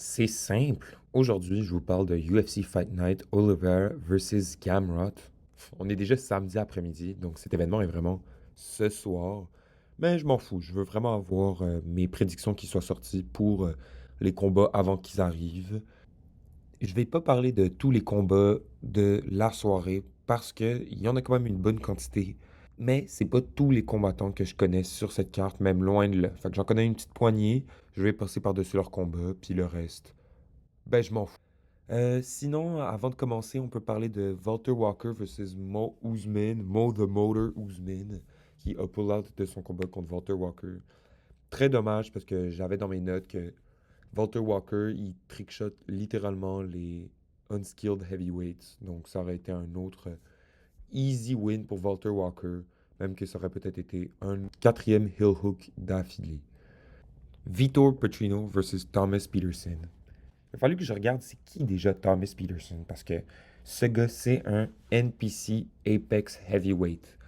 C'est simple. Aujourd'hui, je vous parle de UFC Fight Night Oliver versus Gamrot. On est déjà samedi après-midi, donc cet événement est vraiment ce soir. Mais je m'en fous. Je veux vraiment avoir mes prédictions qui soient sorties pour les combats avant qu'ils arrivent. Je vais pas parler de tous les combats de la soirée parce qu'il y en a quand même une bonne quantité. Mais c'est pas tous les combattants que je connais sur cette carte, même loin de là. Fait que j'en connais une petite poignée. Je vais passer par-dessus leurs combats, puis le reste. Ben, je m'en fous. Sinon, avant de commencer, on peut parler de Walter Walker versus Mo Usman, Mo the Motor Usman, qui a pull out de son combat contre Walter Walker. Très dommage parce que j'avais dans mes notes que Walter Walker, il trickshot littéralement les unskilled heavyweights. Donc ça aurait été un autre easy win pour Walter Walker, même que ça aurait peut-être été un quatrième heel hook d'affilée. Vitor Petrino versus Thomas Peterson. Il a fallu que je regarde c'est qui déjà Thomas Peterson parce que ce gars, c'est un NPC Apex Heavyweight.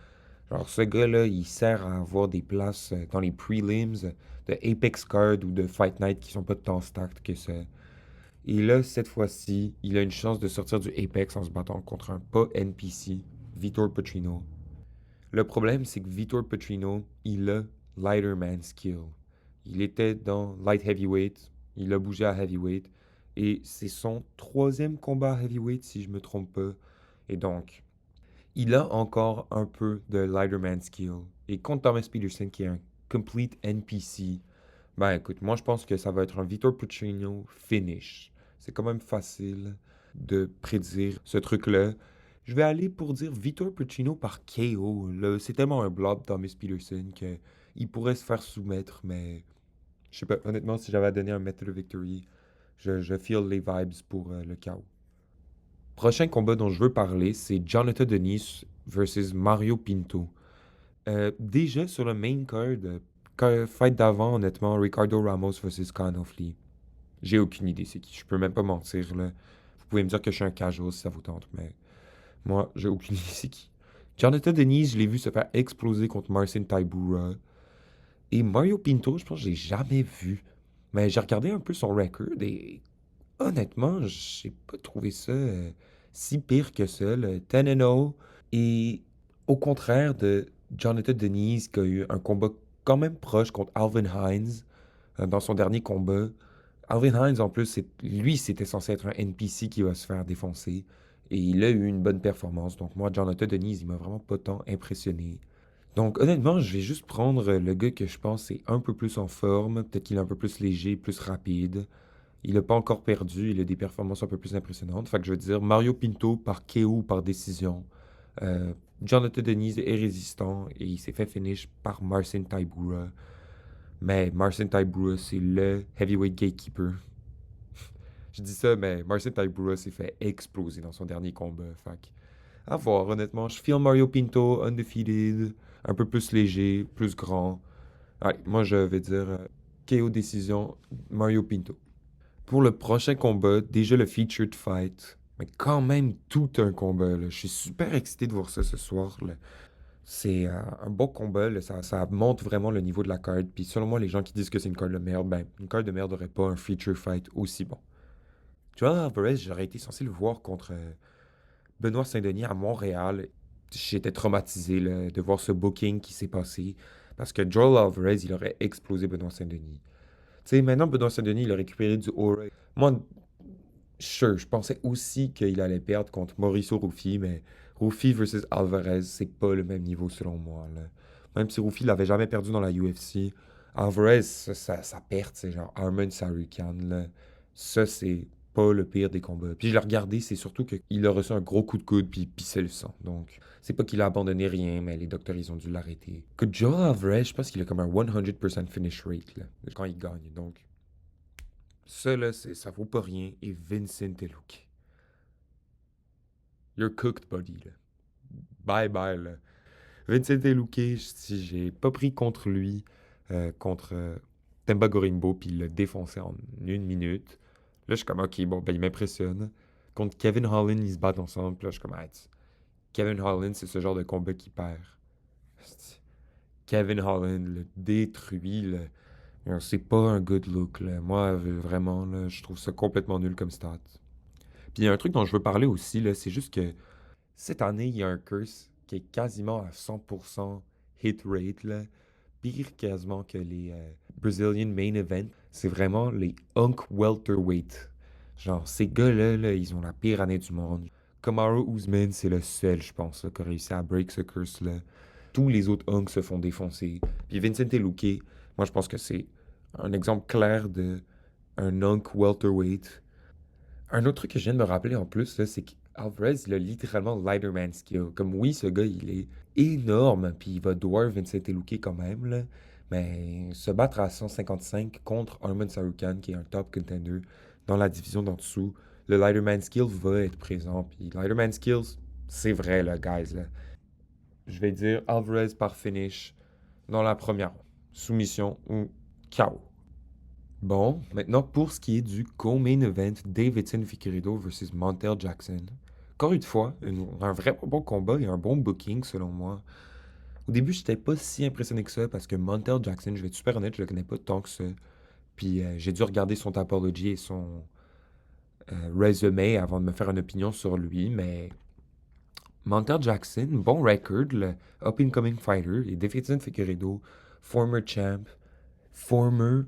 Genre, ce gars-là, il sert à avoir des places dans les prelims de Apex Card ou de Fight Night qui sont pas tant stacked que ça. Et là, cette fois-ci, il a une chance de sortir du Apex en se battant contre un pas NPC, Vitor Petrino. Le problème, c'est que Vitor Petrino, il a Lighterman Skill. Il était dans Light Heavyweight, il a bougé à Heavyweight, et c'est son troisième combat à Heavyweight, si je me trompe pas. Et donc, il a encore un peu de Lighterman Skill. Et contre Thomas Peterson, qui est un complete NPC, ben écoute, moi je pense que ça va être un Vitor Petrino finish. C'est quand même facile de prédire ce truc-là. Je vais aller pour dire Vitor Petrino par KO. Là, c'est tellement un blob Thomas Peterson qu'il pourrait se faire soumettre, mais je sais pas, honnêtement, si j'avais à donner un method of victory, je feel les vibes pour le KO. Prochain combat dont je veux parler, c'est Jonathan Dennis versus Mario Pinto. Déjà sur le main card, fight d'avant, honnêtement, Ricardo Ramos versus Conor Lee. J'ai aucune idée c'est qui. Je peux même pas mentir, là. Vous pouvez me dire que je suis un casual si ça vous tente, mais moi, j'ai aucune idée c'est qui. Jonathan Denise, je l'ai vu se faire exploser contre Marcin Tybura. Et Mario Pinto, je pense que je l'ai jamais vu. Mais j'ai regardé un peu son record et honnêtement, j'ai pas trouvé ça si pire que ça. 10-0. Et au contraire de Jonathan Denise, qui a eu un combat quand même proche contre Alvin Hines dans son dernier combat. Alvin Hines, en plus, lui, c'était censé être un NPC qui va se faire défoncer. Et il a eu une bonne performance. Donc moi, Jonathan Denise, il m'a vraiment pas tant impressionné. Donc honnêtement, je vais juste prendre le gars que je pense est un peu plus en forme. Peut-être qu'il est un peu plus léger, plus rapide. Il n'a pas encore perdu, il a des performances un peu plus impressionnantes. Fait que je veux dire Mario Pinto par KO ou par décision. Euh, Jonathan Denise est résistant et il s'est fait finish par Marcin Tybura. Mais Marcin Tybura, c'est le heavyweight gatekeeper. Je dis ça, mais Marcin Tybura s'est fait exploser dans son dernier combat. Fait que, à voir, honnêtement. Je feel Mario Pinto, undefeated, un peu plus léger, plus grand. Ouais, moi, je vais dire KO décision, Mario Pinto. Pour le prochain combat, déjà le featured fight, mais quand même tout un combat, là. Je suis super excité de voir ça ce soir, là. C'est un bon combat, là. Ça monte vraiment le niveau de la card. Puis selon moi, les gens qui disent que c'est une card de merde, ben, une card de merde n'aurait pas un feature fight aussi bon. Joel Alvarez, j'aurais été censé le voir contre Benoît Saint-Denis à Montréal. J'étais traumatisé là, de voir ce booking qui s'est passé. Parce que Joel Alvarez, il aurait explosé Benoît Saint-Denis. Tu sais, maintenant, Benoît Saint-Denis, il a récupéré du aura. Moi, sure, je pensais aussi qu'il allait perdre contre Mauricio Ruffi, mais Ruffi versus Alvarez, c'est pas le même niveau selon moi, là. Même si Ruffi l'avait jamais perdu dans la UFC, Alvarez, sa perte, c'est genre Arman Sarukian, là. Ça, c'est pas le pire des combats. Puis je l'ai regardé, c'est surtout qu'il a reçu un gros coup de coude puis il pissait le sang. Donc, c'est pas qu'il a abandonné rien, mais les docteurs, ils ont dû l'arrêter. Que Joel Alvarez, je pense qu'il a comme un 100% finish rate, là, quand il gagne. Donc, ça, là, ça vaut pas rien. Et Vincent Luque. You're cooked, buddy, là. Bye bye, là. Vincent Luque, si j'ai pas pris contre lui, contre Temba Gorimbo, puis il l'a défoncé en une minute. Là, je suis comme, ok, bon, ben, il m'impressionne. Contre Kevin Holland, ils se battent ensemble. Puis là, je suis comme, ah, Kevin Holland, c'est ce genre de combat qui perd. Kevin Holland le détruit, là. C'est pas un good look, là. Moi, vraiment, là, je trouve ça complètement nul comme stat. Puis il y a un truc dont je veux parler aussi, là, c'est juste que cette année, il y a un curse qui est quasiment à 100% hit rate, là. Pire quasiment que les Brazilian Main Event. C'est vraiment les Hunk Welterweight. Genre, ces gars-là, là, ils ont la pire année du monde. Kamaru Usman, c'est le seul, je pense, là, qui a réussi à break ce curse-là. Tous les autres Hunks se font défoncer. Puis Vincent Luque, moi, je pense que c'est un exemple clair de un Hunk Welterweight. Un autre truc que je viens de me rappeler en plus, là, c'est qu'Alvarez, il a littéralement Lighterman skill. Comme oui, ce gars, il est énorme, puis il va dwarf Vincent Luque quand même, là. Mais se battre à 155 contre Arman Sarukan, qui est un top contender dans la division d'en dessous, le Lighterman skill va être présent. Puis Lighterman skills, c'est vrai, là, guys, là. Je vais dire Alvarez par finish dans la première ronde. Soumission ou KO. Bon, maintenant pour ce qui est du co-main event Davidson Figueiredo versus Montel Jackson. Encore une fois, un vraiment bon combat et un bon booking selon moi. Au début, j'étais pas si impressionné que ça parce que Montel Jackson, je vais être super honnête, je le connais pas tant que ça. Puis j'ai dû regarder son topology et son resume avant de me faire une opinion sur lui, mais Montel Jackson, bon record, le up-and-coming fighter, et Davidson Figueiredo, former champ, former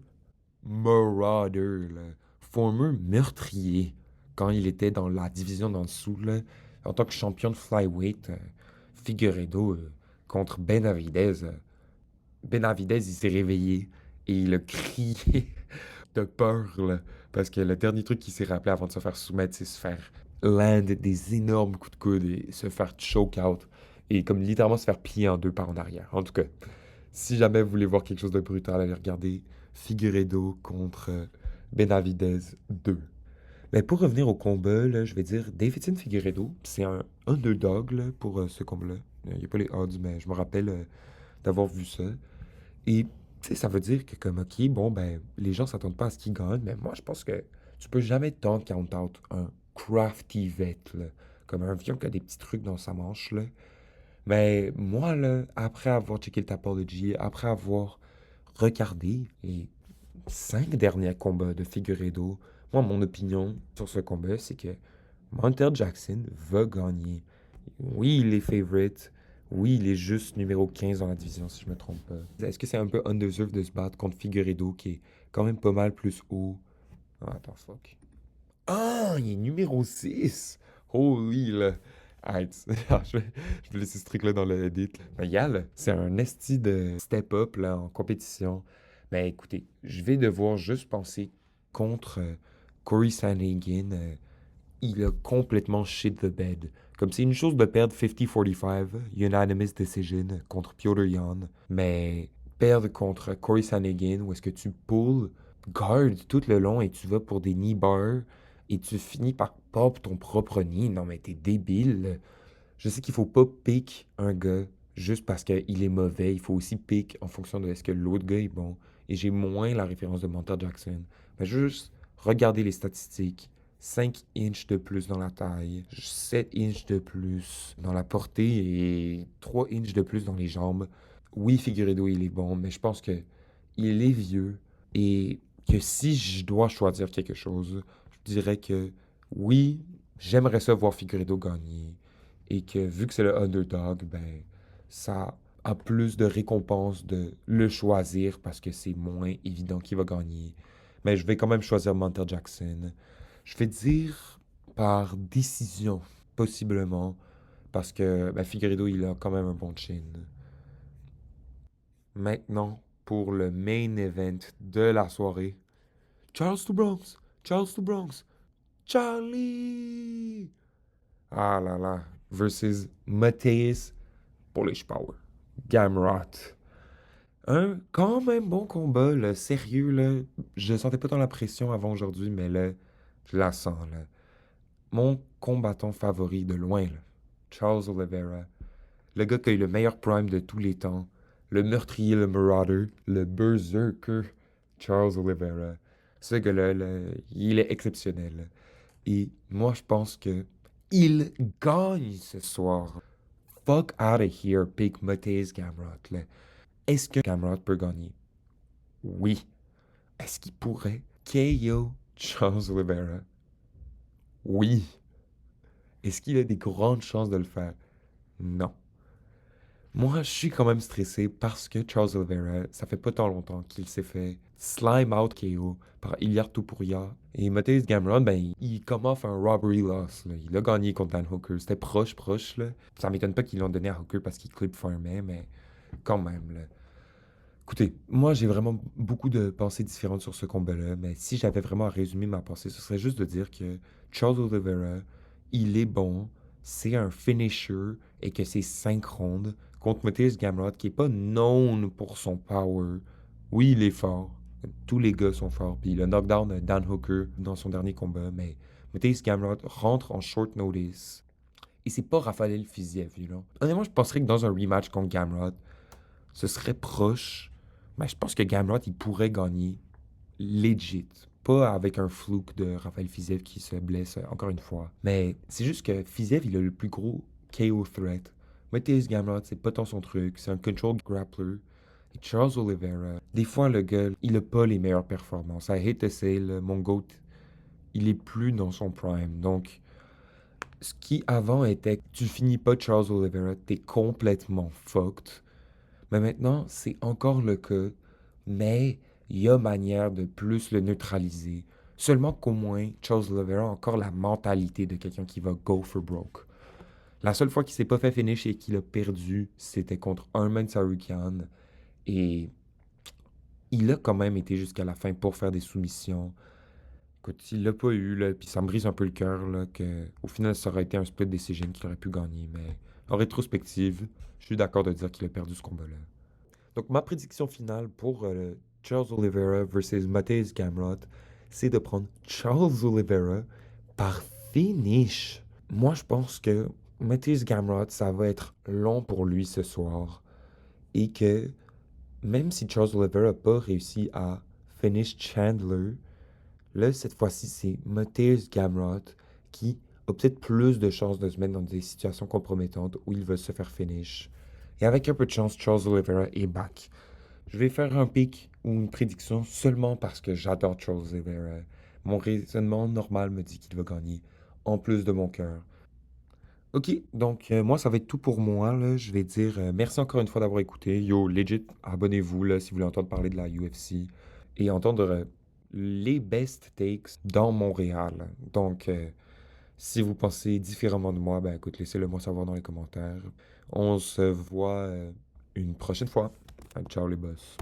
marauder, là. Former meurtrier quand il était dans la division d'en dessous, là, en tant que champion de flyweight, Figueiredo contre Benavidez. Benavidez, il s'est réveillé et il a crié de peur, là, parce que le dernier truc qu'il s'est rappelé avant de se faire soumettre, c'est se faire land des énormes coups de coude et se faire choke out et comme littéralement se faire plier en deux par en arrière. En tout cas, si jamais vous voulez voir quelque chose de brutal, allez regarder Figueiredo contre Benavidez 2. Mais pour revenir au combat, là, je vais dire Davidson Figueiredo, c'est un underdog là, pour ce combat-là. Il n'y a pas les odds, mais je me rappelle d'avoir vu ça. Et tu sais, ça veut dire que comme ok, bon ben, les gens s'attendent pas à ce qu'il gagne, mais moi je pense que tu peux jamais tant count out un crafty vet, là, comme un vieux qui a des petits trucs dans sa manche, là. Mais moi, là, après avoir checké le Tapology, après avoir regardé les 5 derniers combats de Figueiredo, moi, mon opinion sur ce combat, c'est que Montel Jackson va gagner. Oui, il est favorite. Oui, il est juste numéro 15 dans la division, si je me trompe pas. Est-ce que c'est un peu undeserved de se battre contre Figueiredo, qui est quand même pas mal plus haut? Ah, attends, fuck. Ah, il est numéro 6. Holy, là. Arrête. Je vais laisser ce truc-là dans le edit. Mais Yal, c'est un esti de step-up là, en compétition. Mais écoutez, je vais devoir juste penser contre Corey Sandhagen. Il a complètement shit the bed. Comme c'est une chose de perdre 50-45, unanimous decision contre Piotr Jan, mais perdre contre Corey Sandhagen, où est-ce que tu pulls guard tout le long et tu vas pour des knee bars et tu finis par pop ton propre knee. Non mais t'es débile. Je sais qu'il faut pas pick un gars juste parce qu'il est mauvais. Il faut aussi pick en fonction de est-ce que l'autre gars est bon. Et j'ai moins la référence de Montel Jackson. Mais juste regarder les statistiques. 5 inches de plus dans la taille, 7 inches de plus dans la portée et 3 inches de plus dans les jambes. Oui, Figueredo, il est bon, mais je pense que il est vieux et que si je dois choisir quelque chose, je dirais que oui, j'aimerais ça voir Figueredo gagner et que vu que c'est le underdog, ben ça a plus de récompenses de le choisir parce que c'est moins évident qu'il va gagner. Mais je vais quand même choisir Montel Jackson. Je vais dire par décision, possiblement, parce que ben, Figueredo, il a quand même un bon chin. Maintenant, pour le main event de la soirée, Charles to Bronx, Charles to Bronx, Charlie! Ah là là, versus Mateus Polish Power, Gamrot. Un quand même bon combat, là, sérieux, là. Je sentais pas tant la pression avant aujourd'hui, mais là, je la sens, là. Mon combattant favori de loin, là, Charles Oliveira. Le gars qui a eu le meilleur prime de tous les temps. Le meurtrier, le marauder, le berserker, Charles Oliveira. Ce gars-là, là, il est exceptionnel. Et moi, je pense que il gagne ce soir. Fuck out of here, Big Mateus Gamrot. Là. Est-ce que Gamrot peut gagner? Oui. Est-ce qu'il pourrait KO Charles Oliveira? Oui. Est-ce qu'il a des grandes chances de le faire? Non. Moi, je suis quand même stressé parce que Charles Oliveira, ça fait pas tant longtemps qu'il s'est fait slime out KO par Ilir Topuria. Et Mateusz Gamrot, ben, il come off un robbery loss, là. Il a gagné contre Dan Hooker. C'était proche, là. Ça m'étonne pas qu'ils l'ont donné à Hooker parce qu'il clip farmait, mais quand même, là. Écoutez, moi, j'ai vraiment beaucoup de pensées différentes sur ce combat-là, mais si j'avais vraiment à résumer ma pensée, ce serait juste de dire que Charles Oliveira, il est bon, c'est un finisher et que c'est 5 rondes contre Mateusz Gamrot, qui est pas known pour son power. Oui, il est fort. Tous les gars sont forts. Puis le knockdown de Dan Hooker dans son dernier combat, mais Mateusz Gamrot rentre en short notice. Et c'est pas Rafael Fiziev, you know. Honnêtement, je penserais que dans un rematch contre Gamrot, ce serait proche, mais je pense que Gamrot, il pourrait gagner legit. Pas avec un fluke de Raphaël Fiziev qui se blesse encore une fois. Mais c'est juste que Fiziev, il a le plus gros KO threat. Mateusz Gamrot, c'est pas tant son truc. C'est un control grappler. Et Charles Oliveira, des fois, le gars, il a pas les meilleures performances. I hate to say, là, mon GOAT, il est plus dans son prime. Donc, ce qui avant était, tu finis pas Charles Oliveira, t'es complètement fucked. Mais maintenant, c'est encore le cas, mais il y a manière de plus le neutraliser. Seulement qu'au moins, Charles Oliveira a encore la mentalité de quelqu'un qui va go for broke. La seule fois qu'il s'est pas fait finish et qu'il a perdu, c'était contre Arman Tsarukyan. Et il a quand même été jusqu'à la fin pour faire des soumissions. Écoute, il l'a pas eu, là, puis ça me brise un peu le cœur, là, que au final, ça aurait été un split decision qu'il aurait pu gagner. Mais en rétrospective, je suis d'accord de dire qu'il a perdu ce combat-là. Donc, ma prédiction finale pour Charles Oliveira versus Mateusz Gamrot, c'est de prendre Charles Oliveira par finish. Moi, je pense que Mateusz Gamrot, ça va être long pour lui ce soir. Et que même si Charles Oliveira n'a pas réussi à finish Chandler, là, cette fois-ci, c'est Mateusz Gamrot qui a peut-être plus de chances de se mettre dans des situations compromettantes où il va se faire finish. Et avec un peu de chance, Charles Oliveira est back. Je vais faire un pic ou une prédiction seulement parce que j'adore Charles Oliveira. Mon raisonnement normal me dit qu'il va gagner, en plus de mon cœur. Ok, donc moi, ça va être tout pour moi, là. Je vais dire merci encore une fois d'avoir écouté. Yo, legit, abonnez-vous là, si vous voulez entendre parler de la UFC et entendre les best takes dans Montréal. Donc, si vous pensez différemment de moi, ben écoute, laissez-le moi savoir dans les commentaires. On se voit une prochaine fois. Ciao les boss.